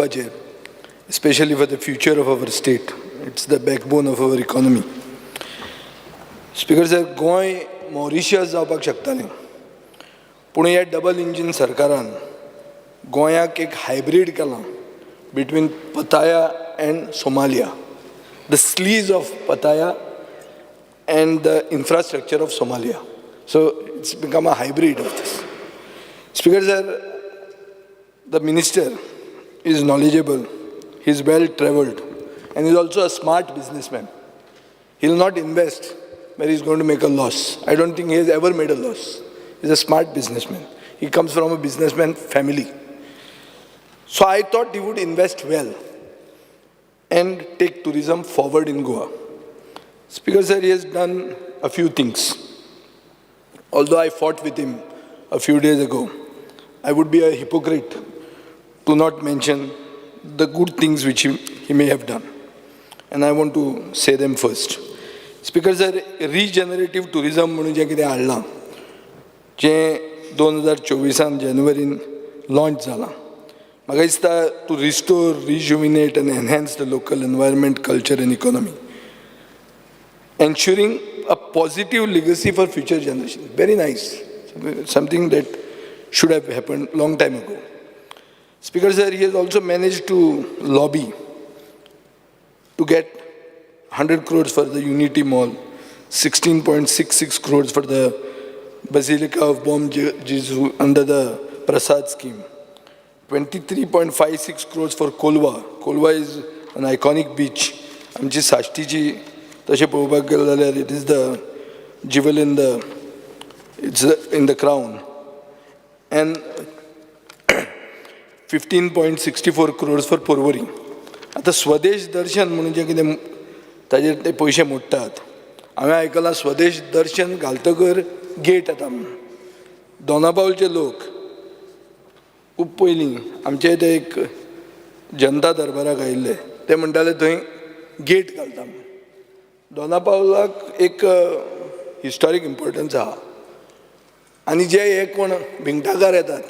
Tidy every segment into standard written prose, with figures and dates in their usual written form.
budget, especially for the future of our state. It's the backbone of our economy. Speaker sir, Goa Mauritius जावपाक शकतालें, पूण ह्या double engine सरकारान गोंयाक एक hybrid केलां between Pattaya and Somalia. The sleaze of Pattaya and the infrastructure of Somalia. So it's become a hybrid of this. Speaker sir, the minister is knowledgeable, he's well traveled, and he's also a smart businessman. He'll not invest where he's going to make a loss. I don't think he has ever made a loss. He's a smart businessman. He comes from a businessman family. So I thought he would invest well and take tourism forward in Goa. Speaker sir, he has done a few things. Although I fought with him a few days ago, I would be a hypocrite to not mention the good things which he may have done. And I want to say them first. Speaker sir, regenerative tourism म्हणून जें कितें हाडलां, जें 2024 जानेवारीन launch जालां, म्हाका दिसता to restore, rejuvenate and enhance the local environment, culture and economy, ensuring a positive legacy for future generations. Very nice. Something that should have happened long time ago. Speaker sir, he has also managed to lobby to get 100 crores for the Unity Mall, 16.66 crores for the Basilica of Bom Jesus under the Prasad scheme, 23.56 crores for Kolwa. Kolwa is an iconic beach. आमची साश्टीची तशें पळोवपाक गेले जाल्यार it is the jewel in the crown. And 15.64 crores for Porvorim. आता स्वदेश दर्शन म्हणून जें कितें ताजेर ते पयशे मोडटात, हांवें आयकलां स्वदेश दर्शन घालतकर गेट येता म्हणून. दोनापावलचे लोक खूब पयलीं आमचे ते एक जनता दरबाराक आयिल्ले, ते म्हणटाले थंय गेट घालता म्हणून. दोनापावलाक एक हिस्टॉरीक इम्पॉर्टन्स आहा, आनी जे हे कोण भिंगटाकार येतात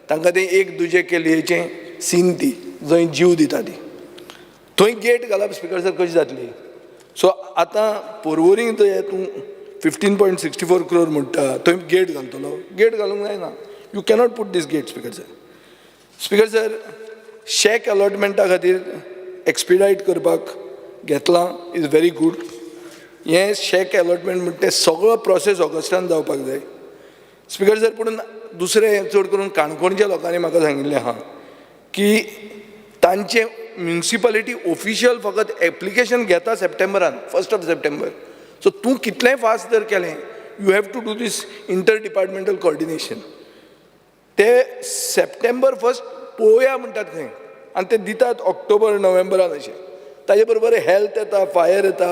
तांकां ते एक दुजे केल्येचें सीन ती जंय जीव दिता ती, थंय गेट घालप स्पिकर सर कशी जातली. सो आतां पोरवोरीं थंय तूं 15.64 crore म्हणटा थंय गेट घालतलो, गेट घालूंक जायना. You cannot put this gate speaker sir. Speaker sir, शेक अलॉटमेंटा खातीर एक्सपिडायट करपाक घेतलां इज व्हेरी गूड. हें शेक अलॉटमेंट म्हणटा तें सगळो प्रोसेस ऑगस्टान जावपाक जाय. स्पिकर सर, पूण दुसरें चड करून काणकोणच्या लोकांनी म्हाका सांगिल्लें आहा की तांचे म्युनिसिपालिटी ऑफिशियल फकत एप्लिकेशन घेता सप्टेंबरान, 1 सप्टेंबर. सो तूं कितलेंय फास्ट जर केलें, you have to do this inter departmental coordination. ते सप्टेंबर 1 पळोवया म्हणटात खंय, आनी ते दितात ऑक्टोबर नोव्हेंबरान अशें. ताजे बरोबर हेल्थ येता, फायर येता,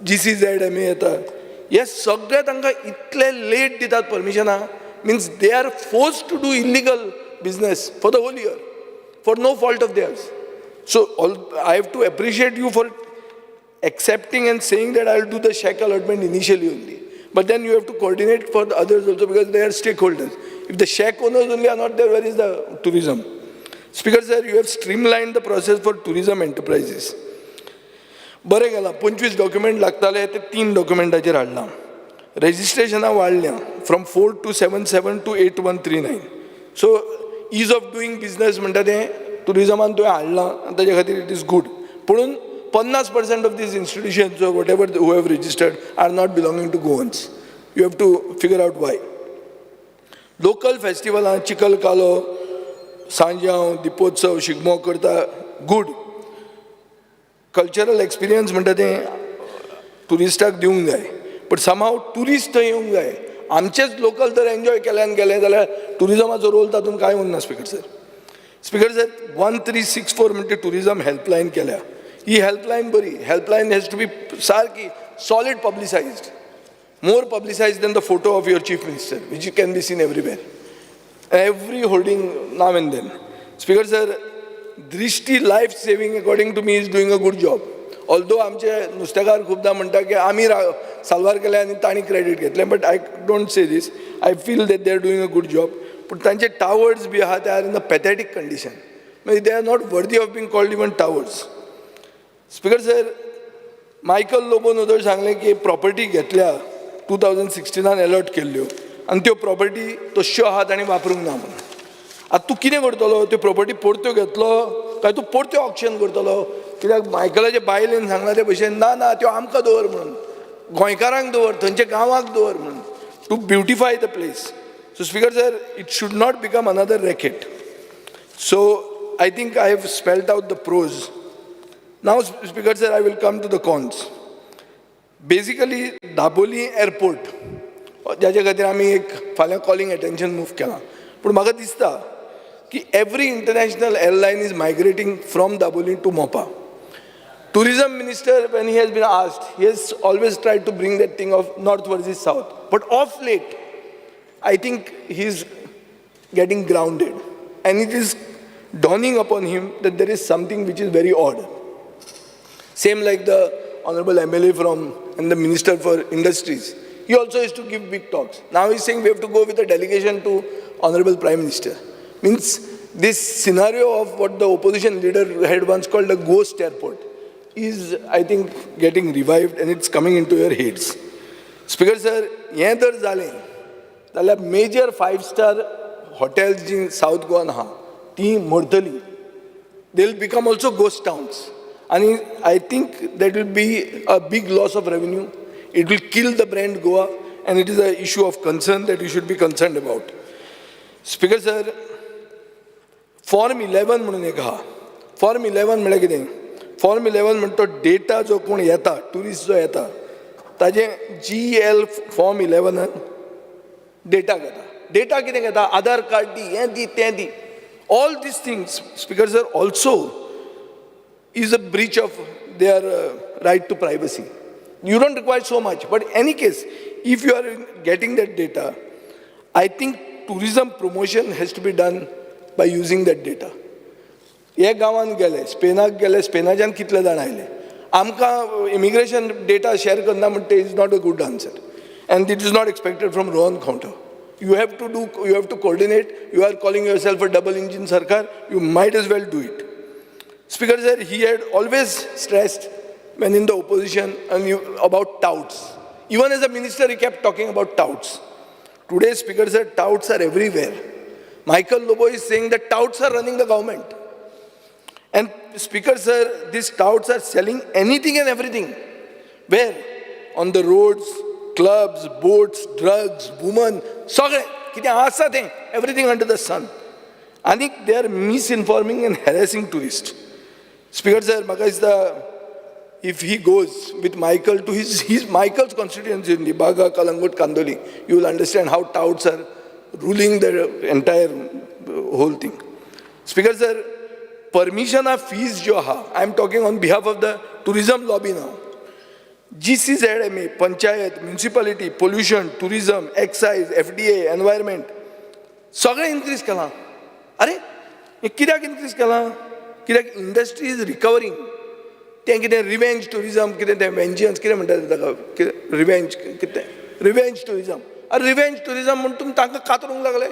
GCZMA येता. हे सगळे तांकां इतले लेट दितात परमिशनां, means they are forced to do illegal business for the whole year for no fault of theirs. So I have to appreciate you for accepting and saying that I'll do the check allotment initially only, but then you have to coordinate for the others also because they are stakeholders. If the shack owners only are not there, where is the tourism? Speaker sir, you have streamlined the process for tourism enterprises. बरें गेलां, 25 document लागताले ते 3 डॉक्युमेंटाचेर हाडलां. रेजिस्ट्रेशनां वाडल्या from 4 to 77 to 8139. So ease of doing business म्हणटा तें टुरिजमान तुवें हाडलां आनी ताजे खातीर इट इज गूड. पूण 50% of this institutions whatever who have registered are not belonging to Goans. You have to figure out why. Local फेस्टिवलां चिखल कालो, सांजांव, दिपोत्सव, शिगमो करता, गूड. कल्चरल एक्सपिरियन्स म्हणटा तें टुरिस्टाक दिवंक जाय, बट समहाव टुरिस्ट थंय येवंक जाय. आमचेच लोकल तर एन्जॉय केल्यान गेले जाल्यार टुरिजमाचो रोल तातूंत कांय उरना. स्पिकर सर, स्पिकर सर, 1364 म्हणटा टुरिजम हेल्पलायन केल्या. ही हेल्पलायन बरी. हेल्पलायन हॅज टू बी सारकी solid publicised, more publicised than the photo of your chief minister which you can be seen everywhere, every hoarding now and then. Speaker sir, Drishti life saving according to me is doing a good job. Although आमचे नुस्तेकार खूबदां म्हणटा की आमी साल्वार केलें आनी तांणी credit घेतलें, but I don't say this. I feel that they are doing a good job. पूण तांचे टावर्स बी आहा ते are in a pathetic condition. they are not worthy of being called even towers. Speaker sir, Michael लोबोन उदय सांगलें की property घेतल्या 2016 अलॉट केल्ल्यो आनी त्यो प्रॉपर्टी तश्यो आहात आनी वापरूंक ना म्हणून. आतां तूं कितें करतलो? त्यो प्रॉपर्टी परत्यो घेतलो काय तूं परत्यो ऑक्शन करतलो? कित्याक मायकलाच्या बायलेन सांगला ते भशेन ना ना त्यो आमकां दवर म्हणून, गोंयकारांक दवर, थंयच्या गांवांक दवर म्हणून, to beautify the place. So speaker sir, it should not become another racket. So I think I have spelled out the pros. Now, Speaker sir, I will come to the cons. Basically, Daboli airport, ज्याच्या खातीर आमी एक फाल्यां calling attention move केलां. पूण म्हाका दिसता की every international airline is migrating from Dabolim to Mopa. Tourism minister, when he has been asked, he has always tried to bring that thing of north versus south. But of late, I think he is getting grounded. And it is dawning upon him that there is something which is very odd. Same like the Honorable MLA and the Minister for Industries. He also used to give big talks. Now he's saying we have to go with a delegation to Honorable Prime Minister. Means this scenario of what the opposition leader had once called a ghost airport is, I think, getting revived and it's coming into your heads. Speaker sir, हें जर जालें जाल्यार major 5-star hotels जी South Goan आहा ती मरतली. They will become also ghost towns. And I think that will be a big loss of revenue. It will kill the brand Goa, and it is an issue of concern that we should be concerned about. Speaker sir, Form 11 म्हणून एक आहा. Form 11 म्हळ्यार कितें? Form 11 म्हणटा तो data जो कोण येता, टुरिस्ट जो येता, ताजे GL Form 11 डेटा घेता. डेटा कितें घेता? आधार कार्ड दी, हें दी, तें दी. All these things, Speaker sir, also is a breach of their right to privacy. You don't require so much, but in any case, if you are getting that data, I think tourism promotion has to be done by using that data. हे गांवांत गेले, स्पेनाक गेले, स्पेनाच्यान कितले जाण आयले. आमकां immigration data share करना म्हणटा is not a good answer, and it is not expected from Rohan counter. You have to coordinate. You are calling yourself a double engine sarkar. You might as well do it. Speaker sir, he had always stressed when in the opposition about touts. Even as a minister, he kept talking about touts. Today, Speaker sir, touts are everywhere. Michael Lobo is saying that touts are running the government. And Speaker sir, these touts are selling anything and everything. Where? On the roads, clubs, boats, drugs, women, सगळे कितें आसा तें, everything under the sun. And they are misinforming and harassing tourists. Speaker sir, म्हाका दिसता if he goes with Michael to his Michael's constituency in the Baga, Kalangut, Kandoli, you will understand how touts are ruling the entire whole thing. Speaker sir, permission of fees jo ha, I am talking on behalf of the tourism lobby now. GCZMA, Panchayat, municipality, pollution, tourism, excise, FDA, environment, सगळे increase केलां. अरे कित्याक increase केलां? कित्याक industry is रिकवरींग. तें कितें revenge tourism, कितें तें वेंजियन्स कितें म्हणटात ताका, रिवेंज कितें रिवेंज टुरिजम. अरे रिवेंज टुरिजम म्हणून तुमी तांकां कातरूंक लागले.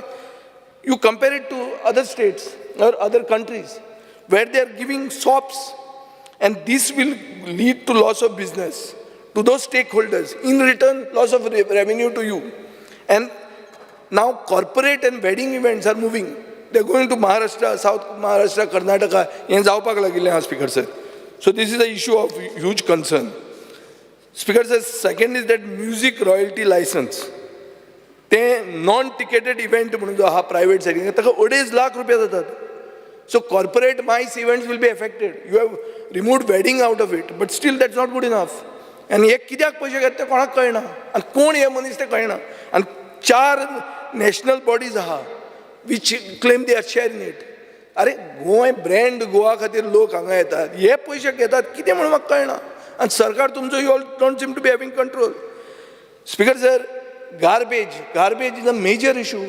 You compare it to other states or other countries where they are giving sops, and this will lead to loss of business to those stakeholders. In return, loss of revenue to you. And now corporate and wedding events are moving. They are going to Maharashtra, South Maharashtra, Karnataka. हें जावपाक लागिल्लें आहा, Speaker sir. So this is an issue of huge concern. Speaker sir, second is that music royalty license. तें non-ticketed event म्हणून जो आहा private सायडीन ताका 2.5 लाख रुपया जातात. So corporate MICE events will be affected. You have removed wedding out of it, but still that's not good enough. And हे कित्याक पयशे घेता तें कोणाक कळना, आनी कोण हे मनीस तें कळना. आनी 4 national bodies आहा which claim they are sharing it. अरे गोंय ब्रँड गोवा खातीर लोक हांगा येतात, हे पयशे घेतात कितें म्हणून म्हाका कळना. आनी सरकार तुमचो you all don't seem to be having control. Speaker sir, garbage is a major issue.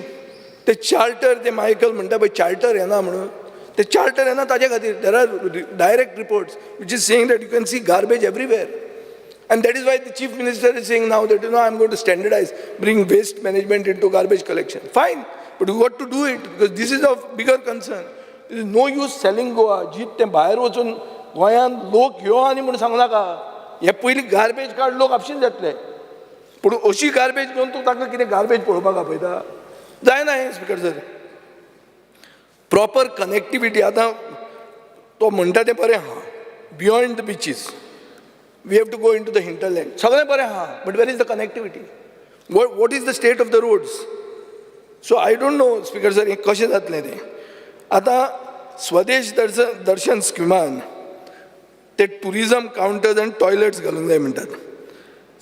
ते चार्टर, ते मायकल म्हणटा पळय चार्टर येना म्हणून, ते चार्टर येना ताजे खातीर there are direct reports which is saying that you can see garbage everywhere. And that is why the chief minister is saying now that I am going to standardize, bring waste management into garbage collection. Fine, but you got to do it because this is of bigger concern. No use selling Goa जी ते भायर वचून गोंयांत लोक यो आनी म्हूण सांगू नाका. हे पयलीं गार्बेज कार्ड लोक आपशीन जातले, पूण अशी गार्बेज घेवन तूं ताका कितें गार्बेज पळोवपाक आपयता, जायना हें स्पिकर सर. प्रॉपर कनेक्टिविटी आतां तो म्हणटा तें बरें आहा, beyond the beaches we have to go in to the hinterland, सगळें बरें आहा, but where is the connectivity, what is the state of the roads. So I don't know speaker sir हें कशें जातलें तें. आतां स्वदेश दर्शन स्किमान ते टुरिजम कावंटर्स आनी टॉयलेट्स घालूंक जाय म्हणटात.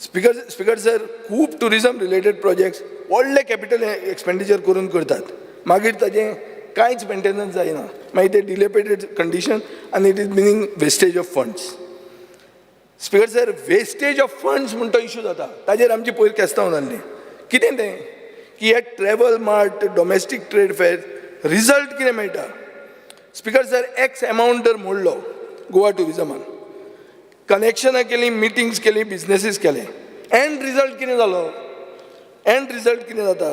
स्पिकर सर खूब टुरिजम रिलेटेड प्रोजेक्ट्स व्हडले कॅपिटल एक्सपेंडिचर करून करतात, मागीर ताजें कांयच मेंटेनन्स जायना, मागीर ते डिलेपेटेड कंडिशन आनी it is meaning wastage of funds. Speaker sir wastage of funds म्हणून तो इशू जाता, ताजेर आमची पयर केस्तांव जाल्ली. कितें तें की हे ट्रॅव्हल मार्ट, डोमेस्टीक ट्रेड फेर, रिजल्ट कितें मेळटा. स्पिकर सर एक्स अमावंट जर मोडलो गोवा टुरिजमान, कनेक्शनां केलीं, मिटिंग्स केली, बिजनेसीस केले, एंड रिजल्ट कितें जालो. एंड रिजल्ट कितें जाता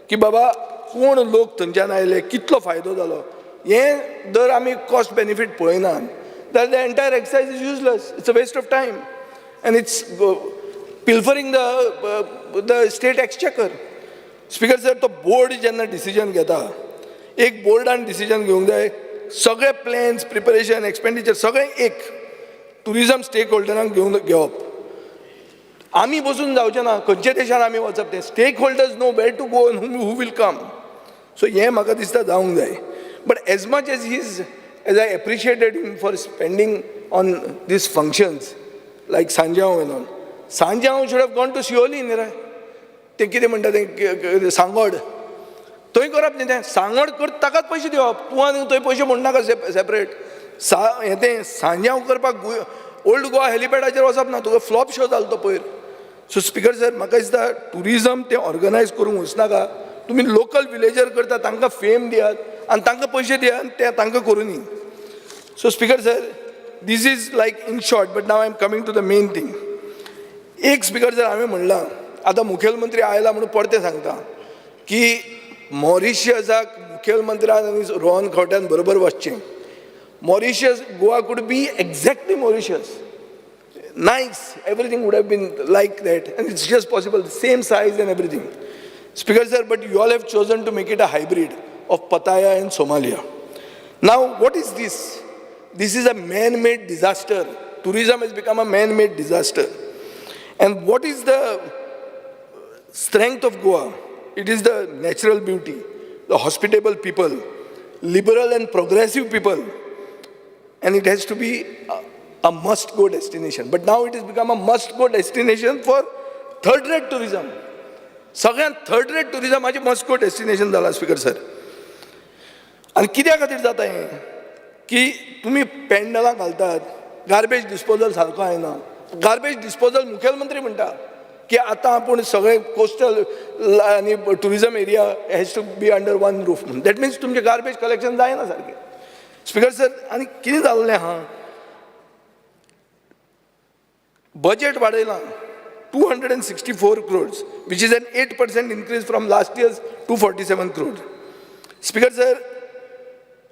की बाबा कोण लोक थंयच्यान आयले, कितलो फायदो जालो, हें जर आमी कॉस्ट बेनिफीट पळयनात जाल्यार the entire exercise is useless. It's a waste of time and it's pilfering the state exchequer. Speaker sir तो बोर्ड जेन्ना डिसिजन घेता, एक बोर्डान डिसिजन घेवंक जाय, सगळे प्लॅन्स, प्रिपरेशन, एक्सपेंडिचर सगळें एक टुरिजम स्टेक होल्डरांक घेवप. आमी बसून जावचें ना, खंयच्या देशान आमी वचप तें. Stakeholders know where to go and who will come. So हें म्हाका दिसता जावंक जाय. But as much as I appreciated him for spending on this functions like Sanjao and all, Sanjao should have gone to Siolim न्ही रे. तें कितें म्हणटा तें सांगोड थंय करप न्ही, तें सांगोड करता ताकाच पयशे दिवप, तूं आनी थंय पयशे म्हणनाका सेपरेट. हें तें सांजाव करपाक ओल्ड गोवा हेलिपॅडाचेर वचप ना, तुका फ्लॉप शो जालो तो पयर. सो स्पिकर सर म्हाका दिसता टुरिजम तें ऑर्गनायज करूंक वचनाका, तुमी लोकल विलेजर करता तांकां फेम दियात आनी तांकां पयशे दियात, ते तांकां करूनी. So speaker sir this is like in short, but now I am coming to the main thing. एक स्पिकर सर हांवें म्हणलां, आतां मुखेलमंत्री आयला म्हणून परतें सांगता की मॉरिशियसाक मुखेलमंत्र्यान आनी रोहन खंवट्यान बरोबर वचचें. Mauritius, Goa could be exactly Mauritius. Nice, everything would have been like that, and it's just possible, same size and everything. Speaker sir, but you all have chosen to make it a hybrid of Pattaya and Somalia. Now, what is this? This is a man-made disaster. Tourism has become a man-made disaster. And what is the strength of Goa? It is the natural beauty, the hospitable people, liberal and progressive people. And it has to be a must-go destination. But now it has become a must-go destination for third-rate tourism. सगळ्यांत third-rate टुरिजमाची मस्ट-गो destination जाला speaker sir. आनी कित्या खातीर जाता हें की तुमी पेंडलां घालतात, गार्बेज डिस्पोजल सारको आयना. गार्बेज डिस्पोजल मुखेलमंत्री म्हणटा की आतां आपूण सगळे कोस्टल आनी tourism area has to be under one roof म्हणून. दॅट मिन्स तुमचें गार्बेज कलेक्शन जायना सारकें. स्पिकर सर आनी कितें जाल्लें आहा, बजेट वाडयलां 264 crores, which is an 8% increase from last year's 247 crores. Speaker sir,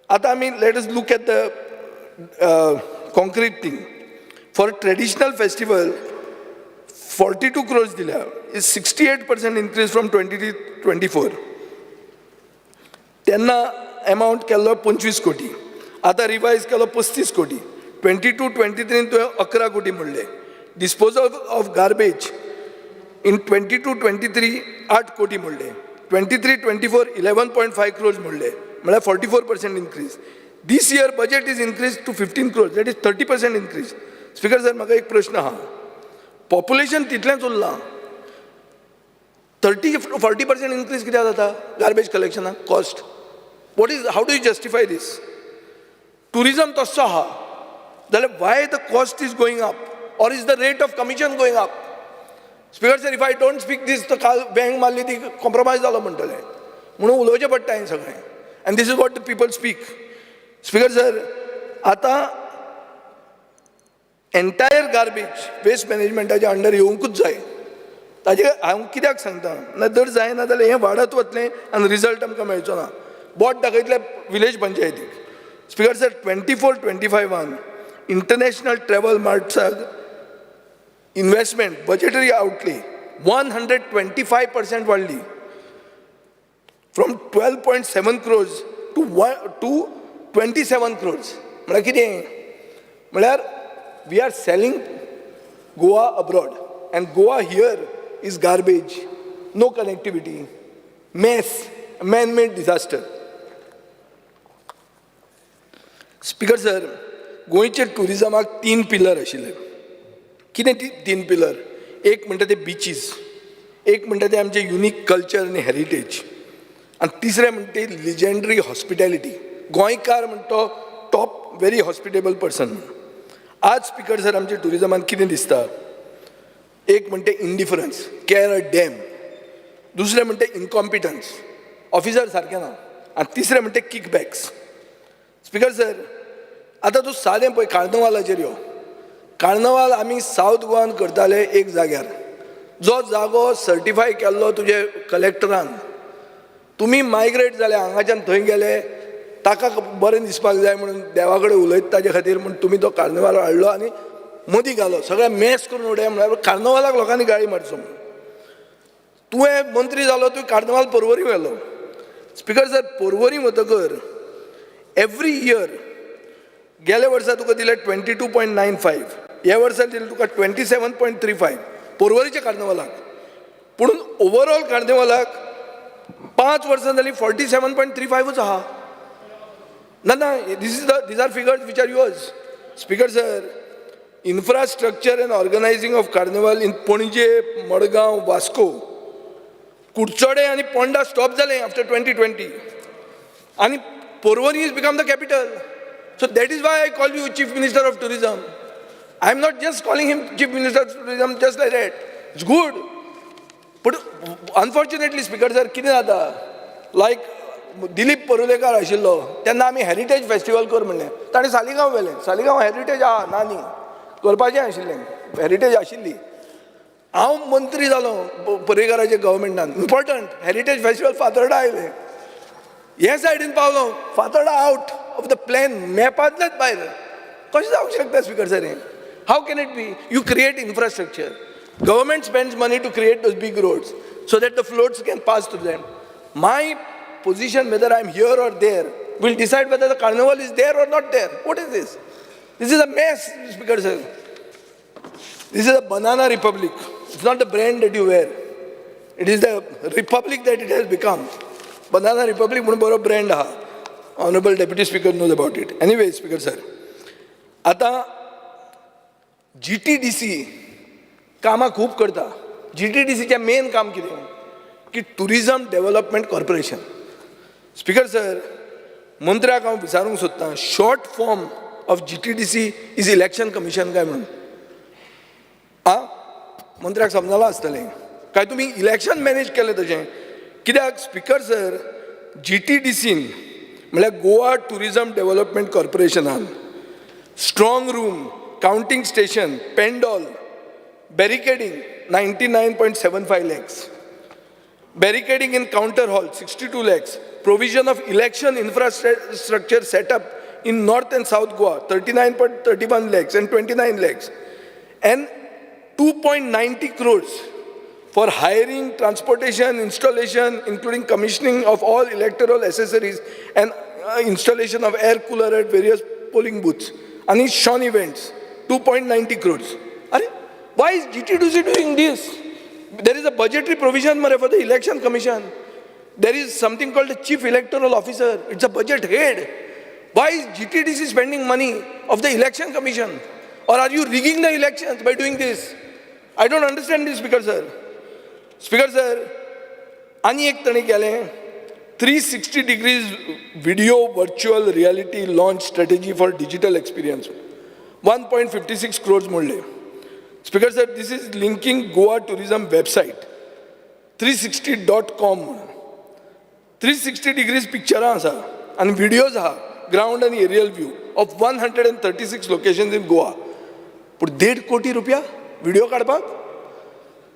आता आमी let us look at the concrete thing. For a traditional festival, 42 crores दिल्या, is 68% increase from 2024. त्यांना अमाउंट केल्लो 25 कोटी, आता रिवाइज केलो 35 कोटी. 22-23 तो 11 कोटी म्हणले. डिस्पोजल ऑफ गार्बेज इन 22-23 8 कोटी म्हणले. 23-24 11.5 crores म्हणले, म्हळ्यार 44% increase. This year budget is increased to 15 crores, that is 30% increase. Speaker sir म्हाका एक प्रश्न आहा, पॉप्युलेशन तितलेंच उरलां, 30-40% increase कित्याक जाता गार्बेज कलेक्शनाक cost? What is, how do you justify this? Tourism तसो आहा जाल्यार why the cost is going up, or is the rate of commission going up? Speaker sir, if I don't speak this, तो काल bank मारली ती compromise जालो म्हणटले म्हणून उलोवचें पडटा हें सगळें. And this is what the people speak. Speaker sir, आतां एंटायर गार्बेज वेस्ट मॅनेजमेंटाच्या अंडर येवंकूच जाय. ताजें हांव कित्याक सांगता, ना जर जायना जाल्यार हें वाडत वतलें आनी रिजल्ट आमकां मेळचो ना. बोट दाखयतले विलेज पंचायतीक. स्पीकर सर 24-25 इंटरनॅशनल ट्रॅव्हल मार्ट्साक इन्व्हेस्टमेंट बजेटरी आउटले 125% वाढली फ्रॉम 12.7 crores to 27 crores. म्हळ्यार कितें म्हळ्यार we are selling Goa abroad and Goa here is garbage, no connectivity, mess, man made disaster. Speaker sir, गोंयचे टुरिजमाक 3 पिलर आशिल्ले. कितें 3 पिलर? एक म्हणटा ते बिचीस, एक म्हणटा ते आमचे युनीक कल्चर आनी हेरिटेज, आनी तिसरें म्हणटा ते लिजेंडरी हॉस्पिटॅलिटी. गोंयकार म्हणटा तो टॉप व्हेरी हॉस्पिटेबल पर्सन. आज स्पीकर सर आमच्या टुरिजमान कितें दिसता? एक म्हणटा इंडिफरन्स, केर अ डॅम, दुसरें म्हणटा इनकॉम्पिटन्स, ऑफिसर सारकें ना, आनी तिसरें म्हणटा किकबॅक्स. स्पीकर सर, आतां तूं सादें पळय कार्नवालाचेर यो. कार्नवाल आमी सावथ गोवान करताले एक जाग्यार, जो जागो सर्टिफाय केल्लो तुजे कलेक्टरान. तुमी मायग्रेट जाले, हांगाच्यान थंय गेले, ताका बरें दिसपाक जाय म्हणून देवा कडेन उलयता ताजे खातीर म्हूण तुमी तो कार्नवाल हाडलो आनी मदीं घालो, सगळें मॅस करून उडया म्हळ्यार कार्नवालाक लोकांनी गाळी मारचो. तुवें मंत्री जालो, तुवें कार्नवाल पर्वरी व्हेलो. स्पीकर सर, पर्वरी वतकर एवरी इयर गेल्या वर्सा तुका दिले 22.95, ह्या वर्सा दिले तुका 27.35 पर्वरीच्या कार्नवालाक. पूण ओवरऑल कार्नवालाक 5 वर्सां जालीं 47.35 आहा. ना, these are figures which are yours. Speaker sir, infrastructure and organizing of carnival in Pणजे, Madgaon, Vasco, Kudchade आणि पोंडा stop जाले after 2020. आणि Porvorim has become the capital. So that is why I call you Chief Minister of Tourism. I am not just calling him Chief Minister of Tourism just like that. It's good. But unfortunately, Speaker sir, कितें जाता? Like Dilip Parulekar आशिल्लो तेन्ना आमी heritage festival कर म्हणलें, ताणें सालिगांव व्हेलें. Saligao heritage आहा, नानी करपाचें आशिल्लें, हेरिटेज आशिल्ली. हांव मंत्री जालो पर्रेकराच्या गव्हर्मेंटान, इम्पॉर्टंट हेरिटेज फेस्टिवल फातोर्डा आयलें. हे सायडीन पावलो, Fatorda out of the plan, मॅपांतल्याच भायर. कशें जावंक शकता स्पीकर सर हें? How can it be? You create infrastructure, government spends money to create those big roads so that the floats can pass through them. My position, whether I'm here or there, will decide whether the carnival is there or not there. What is this? This is a mess, Speaker sir. This is a banana republic. It's not the brand that you wear. It is the republic that it has become. Banana republic म्हणून बरो brand आहा. Honorable Deputy Speaker knows about it. Anyway, Speaker sir, आता GTDC कामां खूब करता. GTDCचें main काम कितें? की tourism development corporation. Speaker sir, मंत्र्याक हांव विचारूंक सोदतां, short form of GTDC is election commission काय म्हणून? मंत्र्याक समजलां आसतलें काय तुमी इलेक्शन मॅनेज केलें तशें? कित्याक स्पीकर सर, GTDCन म्हळ्यार गोवा टुरिजम डेव्हलपमेंट कॉर्पोरेशनान strong room, counting station, pandal, barricading 99.75 lakhs, barricading in counter hall 62 lakhs, provision of election infrastructure set up in North and South Goa 39.31 lakhs and 29 lakhs, and 2.90 crores for hiring, transportation, installation, including commissioning of all electoral accessories and installation of air cooler at various polling booths, and Sean events 2.90 crores. Why is GTDC doing this? There is a budgetary provision for the election commission. There is something called the chief electoral officer. It's a budget head. Why is GTDC spending money of the election commission? Or are you rigging the elections by doing this? I don't understand this, Speaker sir. Speaker sir, ani ek tane केले 360 degrees video virtual reality launch strategy for digital experience. 1.56 crores मोडले. Speaker sir, this is linking Goa tourism website 360.com. 360 degrees picture आसा and videos आहा, ground and aerial view of 136 locations in Goa. पूण 1.5 कोटी रुपया video काडपाक?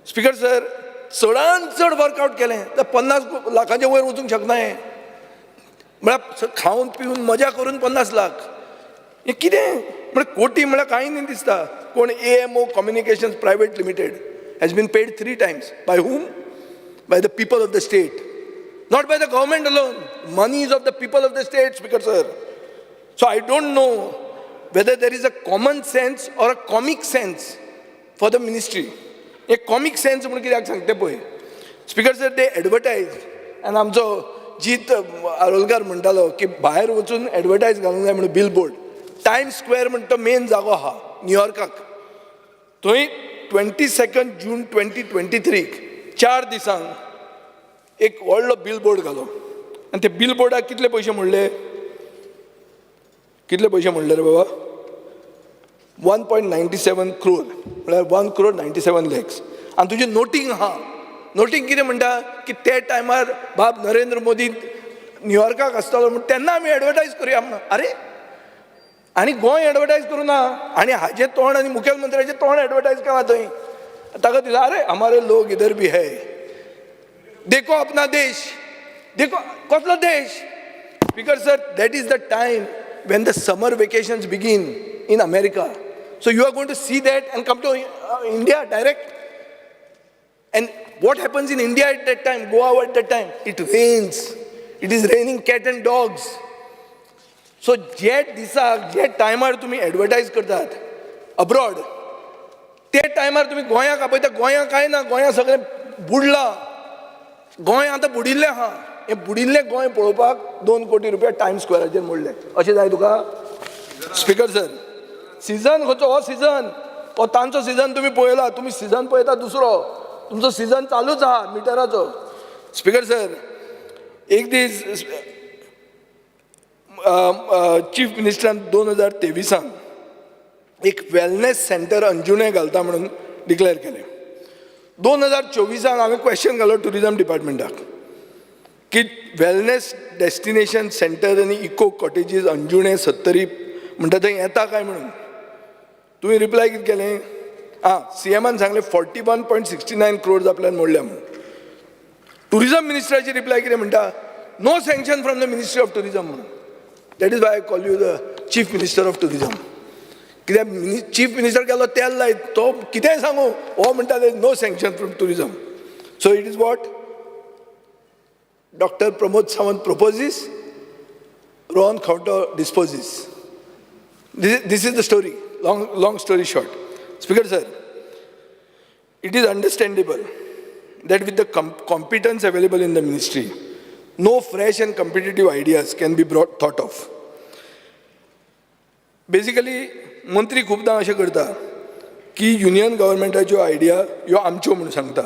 Speaker sir, चडांत चड workout केलें तर 50 लाखांच्या वयर वचूंक शकना हें. म्हळ्यार खावन पिवन मजा करून 50 लाख हें कितें म्हळ्यार कोटी म्हळ्यार कांय न्ही दिसता. कोण AMO communications private limited has been paid 3 times. By whom? By the people of the state, not by the government alone. Money is of the people of the state, Speaker sir. So I don't know whether there is a common sense or a comic sense for the ministry. A comic sense म्हणून कित्याक सांगता पळय speaker sir, ते advertise आनी आमचो जीत आरोलकार म्हणटालो की भायर वचून एडवर्टायज घालूंक जाय म्हणून बिलबोर्ड. टायम्स स्क्वेअर म्हणटा तो मेन जागो आहा न्यूयॉर्काक, थंय 22 जून 2023 4 दिसांक एक व्हडलो बिलबोर्ड घालो आनी ते बिलबोर्डाक कितले पयशे म्हणले रे बाबा? 1.97 crore म्हळ्यार 1 crore 97 lakhs. आनी तुजी नोटींग आहा, नोटींग कितें म्हणटा की ते टायमार बाब नरेंद्र मोदी न्यूयॉर्काक आसतालो म्हण तेन्ना आमी एडवर्टायज करुया म्हणून. अरे आनी गोंय एडवर्टायज करूं ना आनी हाजें तोंड आनी मुखेलमंत्र्याचें तोंड एडवर्टायज केलां थंय. ताका दिला अरे हमारे लोग इधर भी है, देखो अपना देश, देखो कसलो देश. Speaker sir, that is the time when the summer vacations begin in America. So you are going to see that and come to India direct. And what happens in India at that time, Goa at that time? It rains. It is raining cat and dogs. So जे दिसाक जे टायमार तुम्ही advertise करतात abroad, ते टायमार तुम्ही गोंयाक आपयता. गोंया कांय ना, गोंया सगळें बुडलां. गोंय आतां बुडिल्लें आहा. हें बुडिल्लें गोंय पळोवपाक 2 कोटी रुपया टायम्स स्क्वेअराचेर मोडले. अशें जाय तुका? स्पीकर सर, सिजन खंयचो? हो सिजन, हो तांचो सिजन तुमी पळयला. तुमी सिजन पळयता दुसरो, तुमचो सिजन चालूच आहा मिटराचो. स्पीकर सर, एक दीस चीफ मिनिस्टरान 2023 एक वेलनेस सेंटर अंजुणे घालता म्हणून डिक्लेअर केलें. 2024 हांवें क्वेश्चन घालो टुरिजम डिपार्टमेंटाक की वेलनेस डेस्टिनेशन सेंटर आनी इको कॉटेजीस अंजुणे 70 म्हणटा थंय येता काय म्हणून. तुवें रिप्लाय कितें केलें? CMान सांगलें 41.69 crores आपल्यान मोडल्या म्हणून. टुरिजम मिनिस्टराची रिप्लाय कितें म्हणटा? No sanction from the ministry of tourism म्हणून. That is why I call you the chief minister of tourism. कित्याक चीफ मिनिस्टर गेलो तेल लायत, तो कितेंय सांगू, हो म्हणटा no sanction from tourism. So it is what doctor Pramod Sawant proposes, Rohan Khawta disposes. This is the story, long story short. Speaker sir, it is understandable that with the competence available in the ministry, no fresh and competitive ideas can be thought of. Basically, मंत्री खूबदां अशें करता की union गव्हर्मेंटाच्यो idea ह्यो आमच्यो म्हणून सांगता.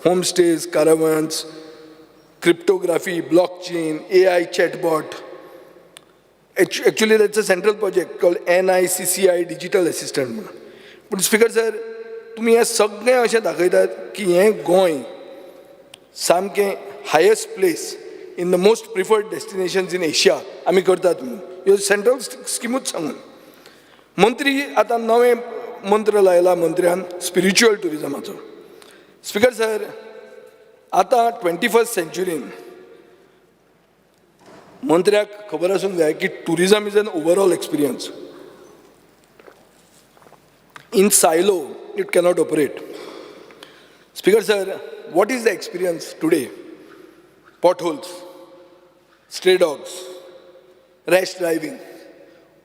Home stays, caravans, cryptography, blockchain, AI chatbot. Actually that's a central project called NICCI Digital Assistant म्हणून. पूण स्पीकर सर, तुमी हें सगळें अशें दाखयतात की हें गोंय सामकें highest place in the most preferred destinations in Asia आमी करतात म्हणून. ह्यो सेंट्रल स्किमूच सांगून. मंत्री आतां नवें मंत्र लायला मंत्र्यान स्पिरिच्युअल टुरिजमाचो. स्पीकर सर, आतां 21st century मंत्र्याक खबर आसूंक जाय की tourism is an overall experience. In silo it cannot operate. Speaker sir, what is the experience today? Potholes, stray dogs, rash driving,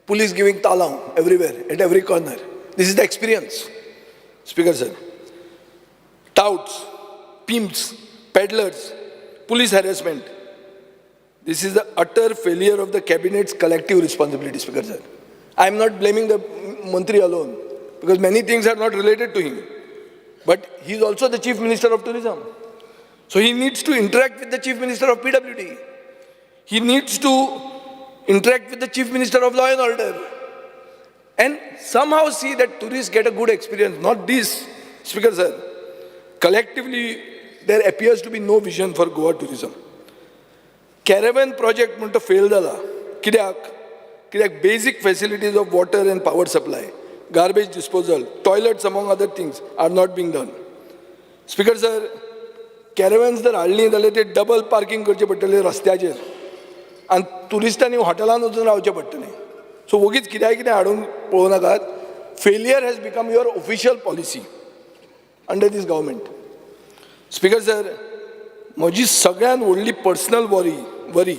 police giving talang everywhere, at every corner. This is the experience. Speaker sir, touts, pimps, peddlers, police harassment. This is the utter failure of the cabinet's collective responsibility, Speaker sir. I am not blaming the Mantri alone because many things are not related to him. But he is also the Chief Minister of Tourism. So he needs to interact with the Chief Minister of PWD. He needs to interact with the Chief Minister of Law and Order. And somehow see that tourists get a good experience. Not this, Speaker sir. Collectively, there appears to be no vision for Goa tourism. Caravan project म्हणटा fail जाला. कित्याक basic facilities of water and power supply, garbage disposal, toilets among other things are not being done. Speaker sir, caravans जर हाडलीं जाल्यार ते double parking करचे पडटले रस्त्याचेर. आनी ट्युरिस्टांनी हॉटेलांत वचून रावचें पडटलें. सो वगीच कित्याक कितें हाडून पळोवं नाकात. Failure has become your official policy under this government. Speaker sir, म्हजी सगळ्यात व्हडली personal worry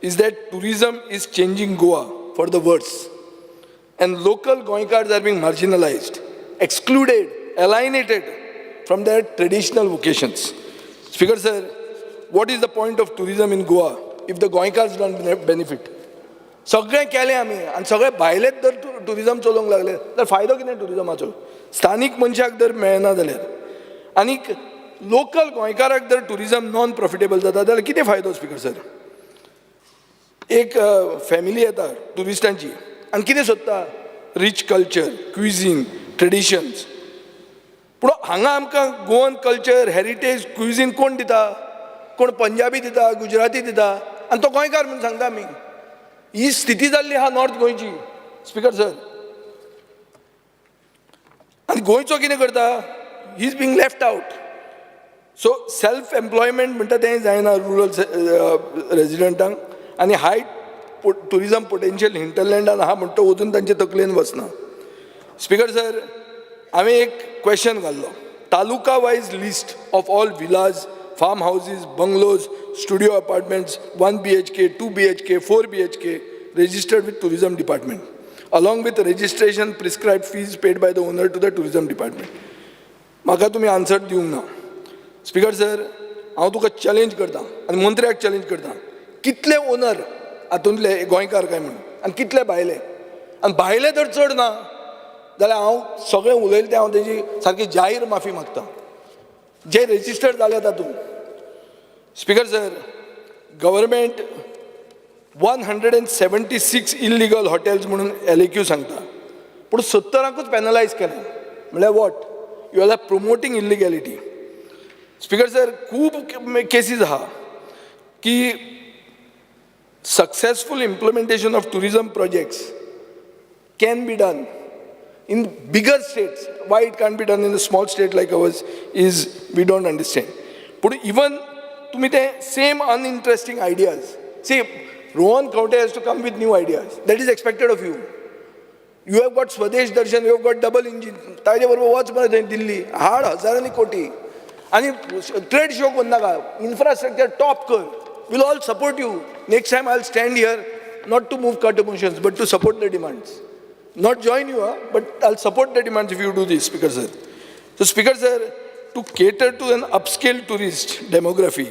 is that tourism is changing Goa for the worse, and local Goinkars are being marginalized, excluded, alienated from their traditional vocations. Speaker sir, what is the point of tourism in Goa if the Goinkars don't benefit? सगळें केलें आमी आनी सगळे भायलेच जर tourism चलोवंक लागले तर फायदो कितें टुरिजमाचो? स्थानीक मनशाक जर मेळना जाल्यार आनीक लोकल गोंयकाराक जर टुरिजम नॉन प्रॉफिटेबल जाता जाल्यार कितें फायदो? स्पीकर सर, एक फॅमिली येता टुरिस्टांची आनी कितें सोदता? Rich culture, cuisine, traditions. पूण हांगा आमकां गोवन कल्चर, हेरिटेज, क्विझीन कोण दिता? कोण पंजाबी दिता, गुजराती दिता, आनी तो गोंयकार म्हणून सांगता आमी. ही स्थिती जाल्ली आहा नॉर्थ गोंयची. स्पीकर सर, आनी गोंयचो कितें करता? He is being left out. So self employment म्हणटा तें जायना रुरल रेजिडंटांक, आनी हाय टुरिजम पोटेन्शियल हिंटरलँडान आहा म्हणटा तो वचून तांचे तकलेन वचना. स्पीकर सर, हांवें एक क्वेश्चन घाल्लो. Taluka wise list of all villas, farm houses, bungalows, studio apartments, 1 BHK, 2 BHK, 4 BHK registered with tourism department, along with registration prescribed fees paid by the owner to the tourism department. म्हाका तुमी answer दिवंक ना. Speaker sir, हांव तुका challenge करता आनी मंत्र्याक challenge करता. कितले ओनर हातूंतले गोंयकार काय म्हणून आनी कितले भायले? आनी भायले जर चड ना जाल्यार हांव सगळें उलयलें तें हांव तेजी सारकी जाहीर माफी मागता जे रेजिस्टर्ड जाले तातूंत. Speaker sir, government 176 illegal hotels म्हणून LAQ सांगता, पूण 70ांकूच पॅनलायज केलें. म्हळ्यार what? You are promoting illegality. Speaker sir, खूब केसीस आहा की successful implementation of tourism projects can be done in bigger states. Why it can't be done in a small state like ours is we don't understand. But even to me the same uninteresting ideas. See, Rohan Khawte has to come with new ideas. That is expected of you. You have got Swadesh Darshan, you have got double engine. ताजे बरोबर वच मरे थंय दिल्ली, हाड हजारांनी कोटी आनी trade show कोन्ना का, इन्फ्रास्ट्रक्चर टॉप कर. We'll all support you. Next time I'll stand here not to move cut emotions but to support the demands. Not join you, but I'll support the demands if you do this, Speaker sir. So Speaker sir, to cater to an upscale tourist demography,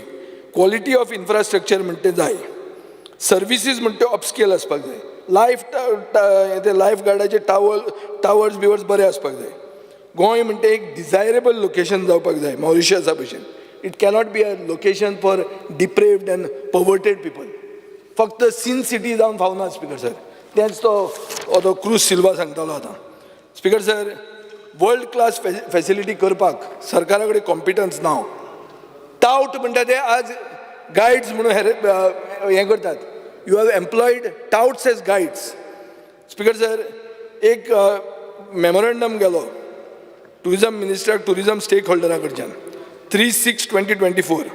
quality of infrastructure म्हणते जाय, services म्हणते upscale आसपाक जाय, life गार्डाचे towers बिवर्स बरे आसपाक जाय. गोंय म्हणते एक डिझायरेबल लोकेशन जावपाक जाय मॉरिशसा भशेन. It cannot be a location for depraved and perverted people. फक्त sin city जावन फावना. स्पीकर सर, तेंच तो क्रूज सिल्वा सांगतालो आतां. Speaker sir, world class facility करपाक सरकारा कडेन कॉम्पिटन्स ना. टाउट म्हणटा ते आज गायड्स म्हणून हें करतात. You have employed touts as guides. Speaker sir, एक मेमोरंडम गेलो टुरिजम मिनिस्टराक टुरिजम स्टेक होल्डरा कडच्यान 3/6/2024.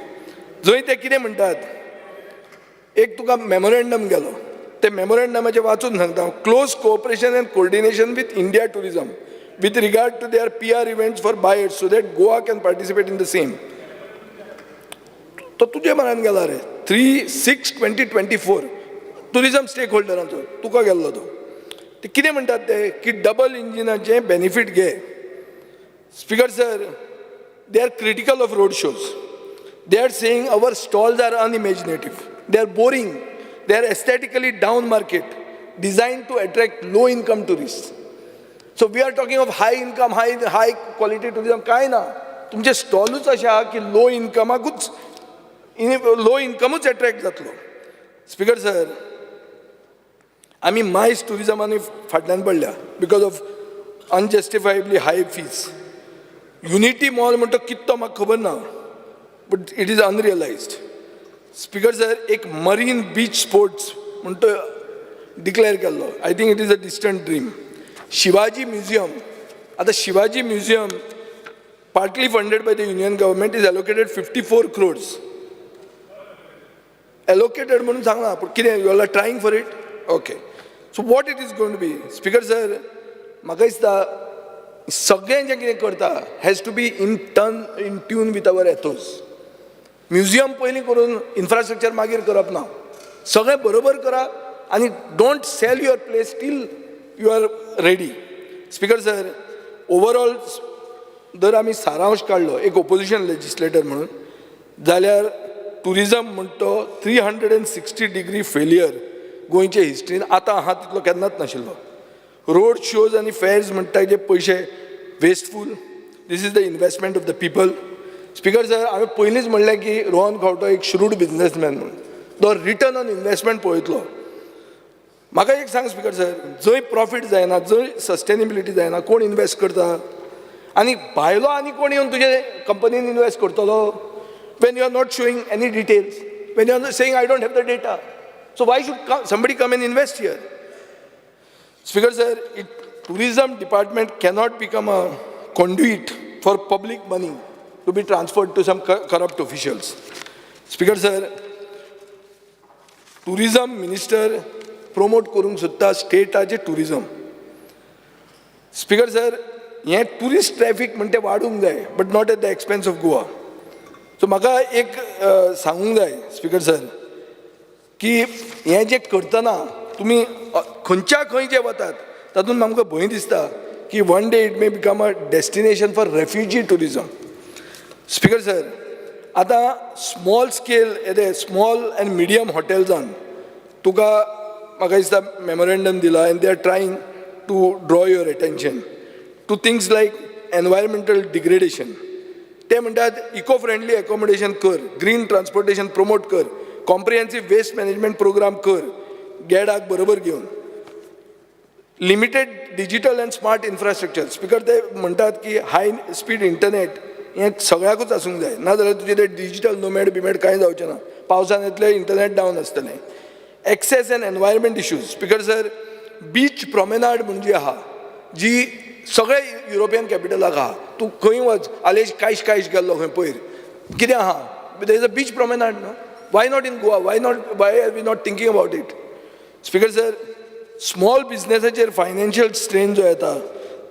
जंय ते कितें म्हणटात, एक तुका मेमोरंडम गेलो, ते मेमोरंडमाचे वाचून सांगता. Close cooperation end coordination with India tourism with regard to their PR events for buyers so that Goa can participate in the same. तो तुझे मनान गेला रे. 3/6/2024 टुरिजम स्टेक होल्डरांचो तुका गेल्लो तो. ते कितें म्हणटात ते की डबल इंजिनाचे बेनिफीट घे. Speaker sir, they are critical of road shows. They are saying our stalls are unimaginative. They are boring. They are aesthetically down market, designed to attract low income tourists. So we are talking of high income, high quality tourism. काय ना, तुमचे स्टॉलूच अशे आहा की low इन्कमूच attract जातलो. Speaker sir, आमी मायज टुरिजमांनी फाटल्यान पडल्या because of unjustifiably high fees. Unity mall म्हणटा कितलो म्हाका खबर ना, but it is unrealised. Speaker sir, एक मरीन बीच स्पोर्ट्स म्हणटा डिक्लेअर केल्लो. I think it is a distant dream. Shivaji museum, आता Shivaji museum partly funded by the union government is allocated 54 crores. Allocated म्हणून सांगना पूण कितें you are trying for it okay so what it is going to be speaker sir म्हाका दिसता सगळें जें कितें करता has to be in tune with our ethos museum पयलीं करून इन्फ्रास्ट्रक्चर मागीर करप ना सगळें बरोबर करा आनी don't sell your place till you are ready speaker sir overall जर आमी सारांश काडलो एक ओपोजिशन लेजिस्लेटर म्हणून जाल्यार टुरिजम म्हणटा तो 360 डिग्री फेलियर गोंयचे हिस्ट्रीन आतां आहा तितलो केन्नाच नाशिल्लो रोड शोज आनी फेर्स म्हणटा जे पयशे wasteful this is the investment of the people speaker sir हांवें पयलींच म्हणलें की रोहन खंवटो एक श्रूड बिझनेसमॅन म्हणून तो रिटर्न ऑन इन्वेस्टमेंट पळयतलो म्हाका एक सांग स्पीकर सर जंय प्रॉफीट जायना जंय सस्टेनेबिलिटी जायना कोण इन्वेस्ट करता आनी भायलो आनी कोण येवन तुजे कंपनीन इन्वेस्ट करतलो when you are not showing any details, when you are saying I don't have the data. So why should somebody come and invest here? Speaker sir, tourism department cannot become a conduit for public money to be transferred to some corrupt officials. Speaker sir, tourism minister promote करूंक सोदता स्टेटाचे tourism. Speaker sir, हे tourist traffic म्हणटे वाडूंक जाय but not at the expense of Goa. So म्हाका एक सांगूंक जाय speaker sir की हें जें करतना तुमी खंयच्या खंय जे वतात तातूंत आमकां भंय दिसता की one day it may become a destination for refugee tourism speaker sir आतां स्मॉल स्केल येदे स्मॉल एंड मिडियम हॉटेल्सान तुका म्हाका दिसता मेमोरेंडम दिला and they are trying to draw your attention to things like environmental degradation ते म्हणटात eco friendly accommodation कर ग्रीन ट्रान्सपोर्टेशन प्रमोट कर कॉम्प्रिहेन्सीव वेस्ट मॅनेजमेंट प्रोग्राम कर गॅडाक बरोबर घेवन limited digital and smart infrastructure speaker ते म्हणटात की हाय स्पीड इंटरनेट हें सगळ्याकूच आसूंक जाय नाजाल्यार तुजें तें डिजिटल नोमॅड बिमेड कांय जावचें ना पावसान येतलें इंटरनेट डावन आसतलें access and environment issues speaker sir beach promenade म्हणजे आहा जी सगळे युरोपियन कॅपिटलाक आहा तूं खंय वच आलेज कायश गेल्लो खंय पयर कितें आहा there is a beach promenade न्हू why not in Goa why are we not thinking about it speaker sir small बिझनेसाचेर फायनान्शियल स्ट्रेन जो येता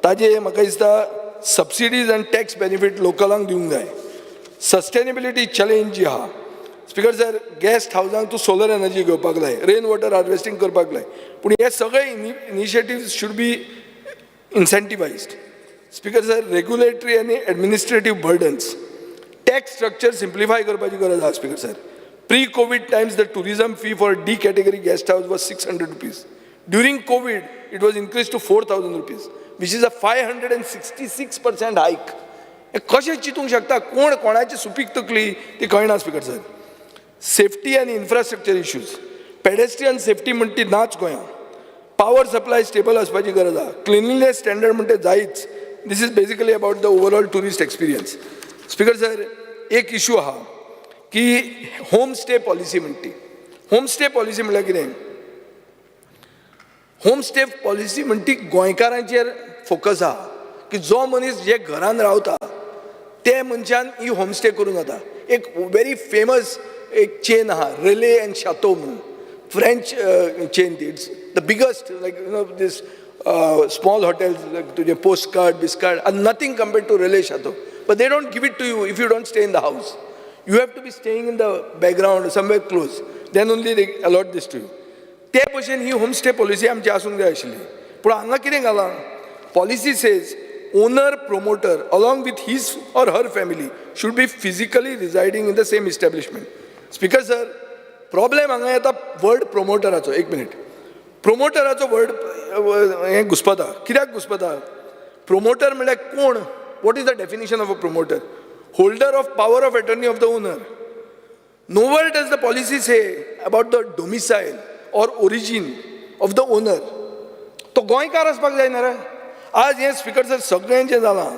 ताजे म्हाका दिसता सबसिडीज आनी टॅक्स बेनिफीट लोकलांक दिवंक जाय सस्टेनेबिलिटी चॅलेंज जी आहा स्पीकर सर गेस्ट हावजांक तूं सोलर एनर्जी घेवपाक जाय रेन वॉटर हार्वेस्टिंग करपाक जाय पूण हे सगळे initiatives should be incentivized. Speaker sir, regulatory and administrative burdens, tax structure simplify करपाची गरज आहा Speaker sir. Pre-COVID times the tourism fee for D category guest house was 600 rupees. During COVID, it was increased to 4,000 rupees, which is a 566% hike. कशें चिंतूंक शकता कोण कोणाची सुपीक तकली ती कळना Speaker sir. Safety and infrastructure issues, pedestrian safety म्हणटी नाच गोंयांत. पावर सप्लाय स्टेबल आसपाची गरज आहा क्लिनलीनेस स्टँडर्ड म्हणटे जायच this is basically about the overall tourist experience speaker sir एक इशू आहा की होम स्टे पॉलिसी म्हणटी होम स्टे पॉलिसी म्हणल्यार कितें होम स्टे पॉलिसी म्हणटी गोंयकारांचेर फोकस आहा की जो मनीस जे घरान रावता ते मनशान ही होम स्टे करूंक जाता एक वेरी फेमस एक चेन आहा रेले एंड शातो म्हणून French chain, it's the biggest, like this small hotels like to your postcard, biscard, are nothing compared to Relais Chateau. But they don't give it to you if you don't stay in the house. You have to be staying in the background, somewhere close. Then only they allot this to you. ते भशेन ही homestay policy आमची आसूंक जाय आशिल्ली. पूण हांगा कितें घालां? Policy says owner promoter along with his or her family should be physically residing in the same establishment. Speaker sir, problem हांगा येता वर्ड प्रोमोटराचो एक मिनीट प्रोमोटराचो वर्ड हें घुसपता कित्याक घुसपता प्रोमोटर म्हळ्यार कोण what is the definition of a promoter holder of power of attorney of the owner nowhere does the policy say about the domicile or origin of the owner तो गोंयकार आसपाक जायना रे आज हें स्पीकर सर सगळें जें जालां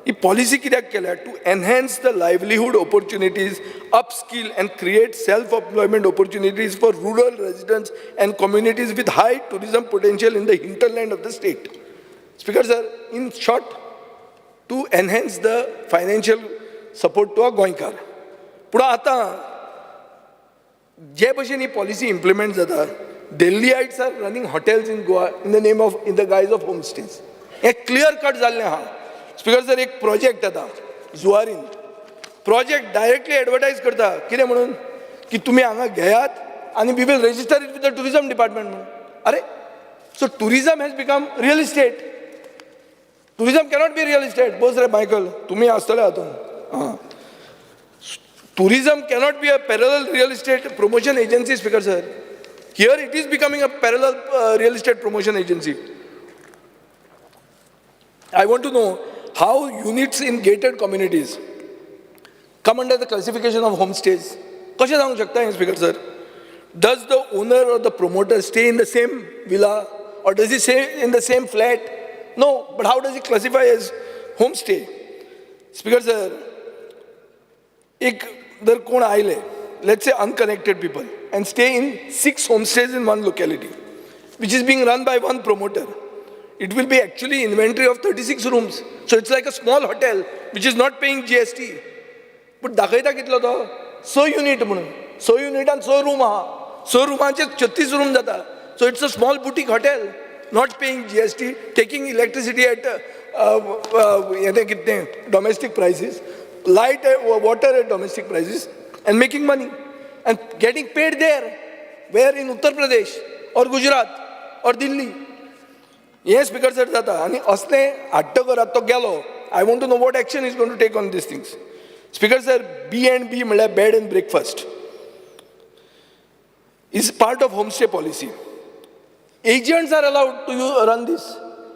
ही पॉलिसी कित्याक केल्या to enhance the livelihood opportunities upskill and create self employment opportunities for rural residents and communities with high tourism potential in the hinterland of the state speaker sir in short to enhance the financial support to a गोंयकार पूण आतां जे भशेन ही policy implement जाता, Delhiites are running hotels in Goa in the guise of home stays. हे clear cut जाल्लें आहा. स्पीकर सर, एक प्रोजेक्ट येता जुवारीन, प्रोजेक्ट डायरेक्टली एडवर्टायज करता कितें म्हणून की तुमी हांगा घेयात आनी we will register it with the tourism department म्हणून. अरे, so tourism has become real estate. Tourism cannot be real estate. बोस रे मायकल, तुम्ही आसतले हातून. हां, tourism cannot be a parallel real estate promotion agency, Speaker sir. Here it is becoming a parallel real estate promotion agency. I want to know how units in gated communities come under the classification of homestays. कशें जावंक शकता हें, Speaker sir? Does the owner or the promoter stay in the same villa or does he stay in the same flat? No, but how does he classify as homestay? Speaker sir, एक जर कोण आयले, let's say unconnected people, and stay in 6 homestays in one locality, which is being run by one promoter, it will be actually inventory of 36 rooms. So it's like a small hotel which is not paying GST. But दाखयता कितलो तो 6 unit म्हणून, 6 unit and 6 room आहा, 6 रूमांचे 36 room जाता. So it's a small boutique hotel, not paying GST, taking electricity at domestic prices, light water at domestic prices, and making money and getting paid there, where in Uttar Pradesh or Gujarat or Delhi. Yes, Speaker sir, जाता आणि असले हाडटकर तो गेलो. I want to know what action is going to take on these things. Speaker sir, B&B म्हळ्यार bed and breakfast is part of homestay policy. Agents are allowed to run this.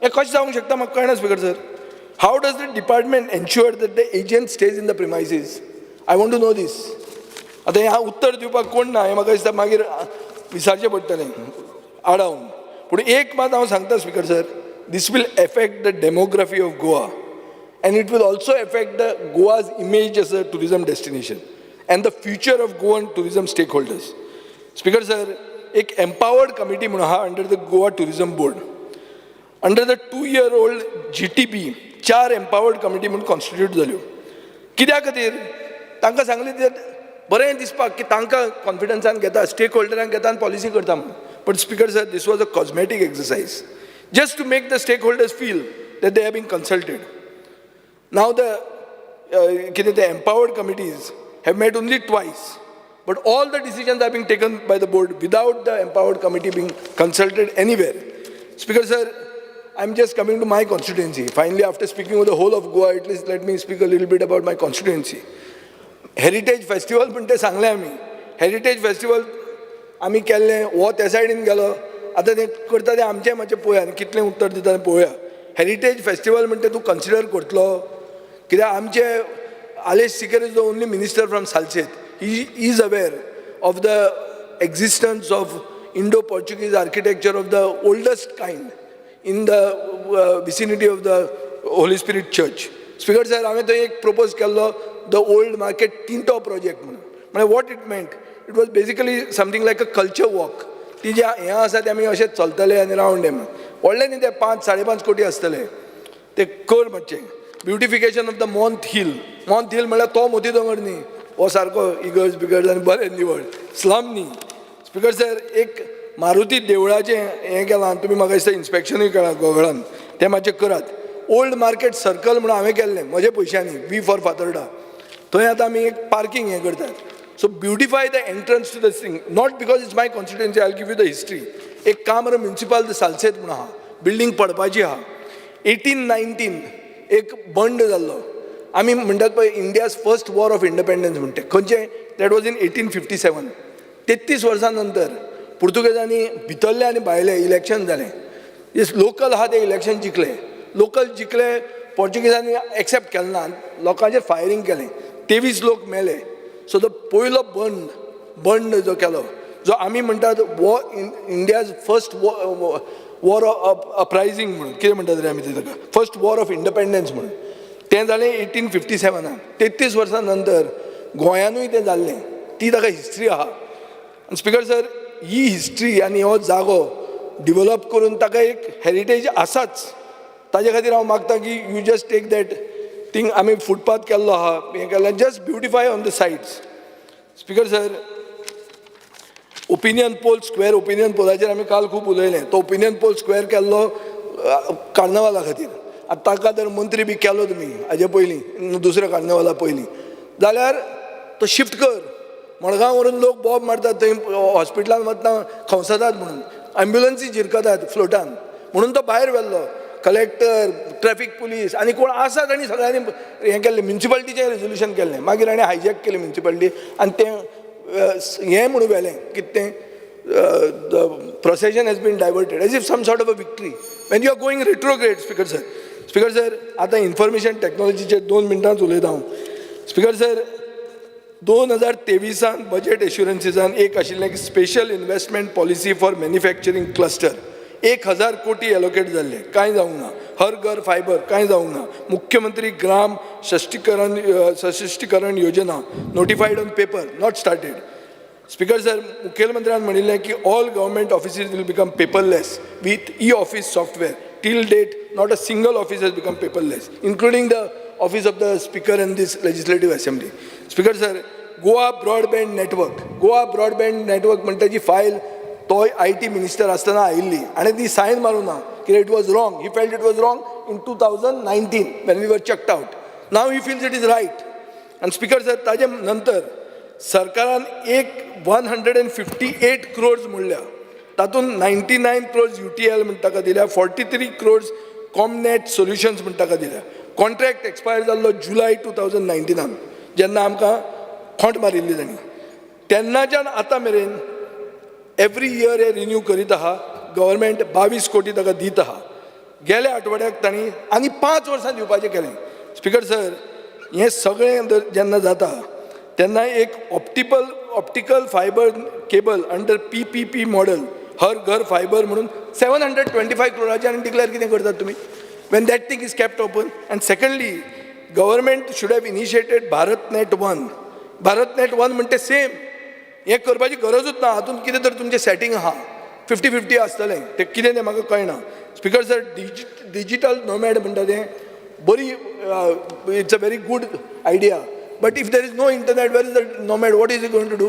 हे कशें जावंक शकता म्हाका कळना, Speaker sir. How does the department ensure that the agent stays in the premises? I want to know this. आता ह्या उत्तर दिवपाक कोण ना, हें म्हाका दिसता मागीर विचारचें पडटलें आडावन. पूण एक मात हांव सांगता, speaker sir, this will affect the demography of Goa and it will also affect the Goa's image as a tourism destination and the future of Goan tourism stakeholders. Speaker sir, एक empowered committee म्हणून आहा under the Goa Tourism Board. Under the 2-year-old GTB, 4 empowered committee म्हणून constitute जाल्यो. कित्या खातीर? तांकां सांगलें बरें दिसपाक की तांकां कॉन्फिडन्सान घेता, स्टेक होल्डरांक घेता आनी पॉलिसी करता म्हणून. But Speaker sir, this was a cosmetic exercise just to make the stakeholders feel that they have been consulted. Now the empowered committees have met only twice, but all the decisions are being taken by the board without the empowered committee being consulted anywhere. Speaker sir, I'm just coming to my constituency. Finally, after speaking of the whole of Goa, at least let me speak a little bit about my constituency. Heritage Festival पण ते सांगले आमी. Heritage Festival आमी केल्लें, हो त्या सायडीन गेलो. आतां ते करता ते आमचें मातशें पळोवया आनी कितलें उत्तर दिता तें पळोवया. Heritage Festival म्हणटा तूं कन्सिडर करतलो, कित्याक आमचे Alesh Sikar is the only minister from Salchet. He is aware of the existence of Indo-Portuguese architecture of the oldest kind in the vicinity of the Holy Spirit Church. Speaker sir, हांवें तो एक propose केल्लो, the old market Tinto project म्हणून. म्हणजे what it meant, it was basically something like a culture walk. ती जे हें आसा ते आमी अशें चलतले आनी रावंड म्हणून. व्हडले न्ही ते 5-5.5 कोटी आसतले. ते कर मातशें. Beautification of the Monte Hill. Monte Hill म्हळ्यार तो मोती दोंगर न्ही, हो सारको इगर्ज बिगर्ज आनी बरें निवळ, स्लम न्ही. स्पीकर सर, एक मारुती देवळाचें हें केलां, तुमी म्हाका दिसता इन्स्पेक्शनूय केलां गोगळान, तें मातशें करात. ओल्ड मार्केट सर्कल म्हणून हांवें केल्लें म्हज्या पयशांनी, वी फॉर फातर्डा. थंय आतां आमी एक पार्किंग हें करतात. So beautify the entrance to the thing, not because it's my constituency, I will give you the history. एक काम्र म्युनिसिपल द सालसेत म्हणून आहा, बिल्डींग पडपाची आहा. 1819 एक बंड जाल्लो. आमी म्हणटात पळय India's first war of independence म्हणटे, खंयचें? That was in 1857. 33 वर्सां नंतर पुर्तुगेजांनी भितरले आनी भायले इलेक्शन जालें. लोकल आहा ते इलेक्शन जिखले. लोकल जिखले, पोर्चुगेजांनी एक्सेप्ट केलें ना, लोकांचेर फायरींग केलें, 23 लोक मेले. सो तो पयलो बंड जो केलो, जो आमी म्हणटात इंडियाज फर्स्ट वॉर ऑफ अपरायझींग म्हणून, कितें म्हणटात रे आमी ताका, फर्स्ट वॉर ऑफ इंडिपेंडन्स म्हणून, तें जालें 1857. 33 वर्सां नंतर गोंयानूय तें जाल्लें. ती ताका हिस्ट्री आहा. आनी स्पीकर सर, ही हिस्ट्री आनी हो जागो डिवेलप करून ताका एक हेरिटेज आसाच. ताजे खातीर हांव मागतां की you just take that thing. आमी फुटपाथ केल्लो आहा, हें केल्लें, just beautify on the sides. Speaker sir, opinion poll square opinion पोलाचेर आमी काल खूब उलयलें तो ओपिनियन पोल स्क्वेअर केल्लो कार्नावाला खातीर आतां ताका जर मंत्री बी केलो तुमी हाजे पयलीं दुसऱ्या कार्नावाला पयलीं जाल्यार तो शिफ्ट कर मडगांव व्हरून लोक बॉब मारतात थंय हॉस्पिटलान वतना खवसतात म्हणून एम्ब्युलन्सी झिरकतात फ्लोटान म्हणून तो भायर व्हेल्लो कलेक्टर ट्रॅफिक पुलीस आनी कोण आसा तांणी सगळ्यांनी हें केल्लें म्युन्सिपाल्टीचें रेजोल्युशन केल्लें मागीर आनी हायजॅक केलें म्युन्सिपाल्टी आनी तें हें म्हणून व्हेलें कितें तें the procession has been diverted as if some sort of a victory when you are going retrograde. Speaker sir आता इन्फॉर्मेशन टेक्नॉलॉजीचे 2 मिनटांच उलयता हांव. स्पीकर सर 2023 बजेट एश्युरन्सीसान एक आशिल्लें की special investment policy for manufacturing cluster 1000 कोटी एलोकेट जाल्ले कांय जावंक ना. हर घर फायबर कांय जावंक ना. मुख्यमंत्री ग्राम सशक्तीकरण योजना notified on paper not started. Speaker sir मुख्यमंत्र्यान म्हणिल्लें की all government offices will become paperless with e office software. Till date not a single office has become paperless, including the office of the speaker in this legislative assembly. Speaker sir, Goa broadband network म्हणटा ताची file तो IT minister आसतना आयिल्ली आनी ती सायन मारूं ना कित्याक it was wrong. He felt it was wrong in 2019 when we were checked out. Now he feels it is right. And speaker sir ताजे नंतर सरकारान 158 crores म्हणल्या तातूंत 99 crores UTL म्हण ताका दिल्या 43 crores कॉमनेट सोल्युशन्स म्हण ताका दिल्या. कॉन्ट्रॅक्ट एक्सपायर जाल्लो जुलय 2019 जेन्ना आमकां खोंट मारिल्ली तांणी तेन्नाच्यान आतां मेरेन एवरी इयर हे रिन्यू करीत आहा. गव्हर्मेंट 22 कोटी ताका दीत आहा. गेल्या आठवड्याक तांणी आनी 5 वर्सां दिवपाचें केलें. स्पीकर सर हें सगळें जेन्ना जाता तेन्ना एक optical fibre cable under PPP model हर घर फायबर म्हणून 725 crores आनी डिक्लेअर कितें करतात तुमी when that thing is kept open. And secondly, government should have initiated BharatNet 1. BharatNet 1 म्हणटे same हें करपाची गरजूच ना. हातूंत कितें तर तुमचें सेटिंग आहा 50-50 आसतलें तें कितें तें म्हाका कळना. स्पीकर सर डिजिटल नोमॅड म्हणटा तें बरी it's a very good idea. But if there is no internet, where is the nomad? What is he going to do?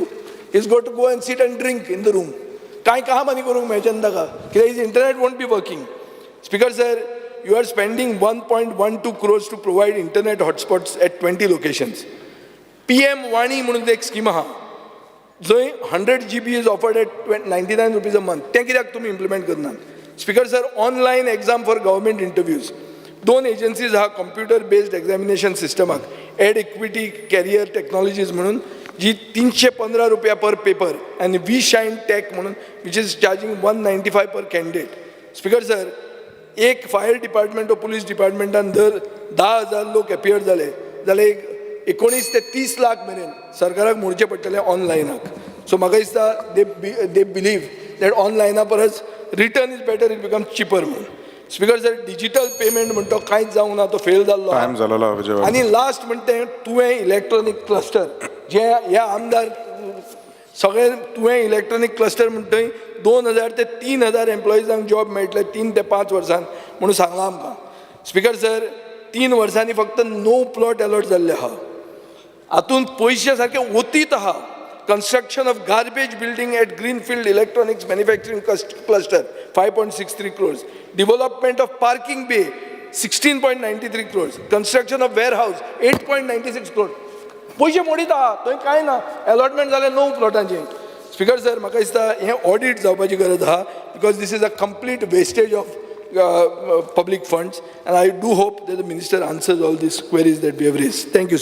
He's going to go and sit and drink in the room. काय काम आनी करूंक मेळचें ताका कित्याक his internet won't be working. Speaker sir, you are spending 1.12 crores to provide internet hotspots at 20 locations. PM Wani म्हणून एक scheme आहा जंय 100 GB is offered at 99 rupees a month. तें कित्याक तुमी इम्प्लिमेंट करनात. Speaker sir online exam for government interviews 2 agencies आहा computer based examination सिस्टमाक एड इक्विटी कॅरियर टेक्नॉलॉजीज म्हणून जी 315 रुपया पर पेपर आनी वी शायन टॅक म्हणून which is charging 195 per candidate. Speaker sir एक फायर डिपार्टमेंट वा पुलीस डिपार्टमेंटान दर 10,000 लोक एपियर जाले जाल्यार एक 19 ते 30 लाख मेरेन सरकाराक मोडचें पडटलें ऑनलायनाक. सो म्हाका दिसता दे बिलीव दॅट ऑनलायना परस return is better it become cheaper म्हणून. स्पीकर सर डिजिटल पेमेंट म्हणटा कांयच जावंक ना तो फेल जाल्लो. आनी लास्ट म्हणटे तुवें इलेक्ट्रॉनीक क्लस्टर जे ह्या आमदार सगळे तुवें इलेक्ट्रॉनीक क्लस्टर म्हणटा 2000 ते 3000 एम्प्लॉइजांक जॉब मेळटले 3 ते 5 वर्सांत म्हणून सांगलां आमकां. स्पीकर सर 3 वर्सांनी फक्त 9 प्लॉट अलॉट जाल्ले आहा. हातूंत पयशे सारके वतीत आहा. Construction of garbage building at Greenfield Electronics Manufacturing Cluster 5.63 crores. Development of parking bay 16.93 crores. Construction of warehouse 8.96 crores. पयशे मोडीत आहा थंय कांय ना. अलॉटमेंट जालें 9 प्लॉटांचें. स्पीकर सर म्हाका दिसता हें ऑडिट जावपाची गरज आहा because this is a complete wastage of public funds and I do hope that the minister answers all these queries that we have raised. Thank you.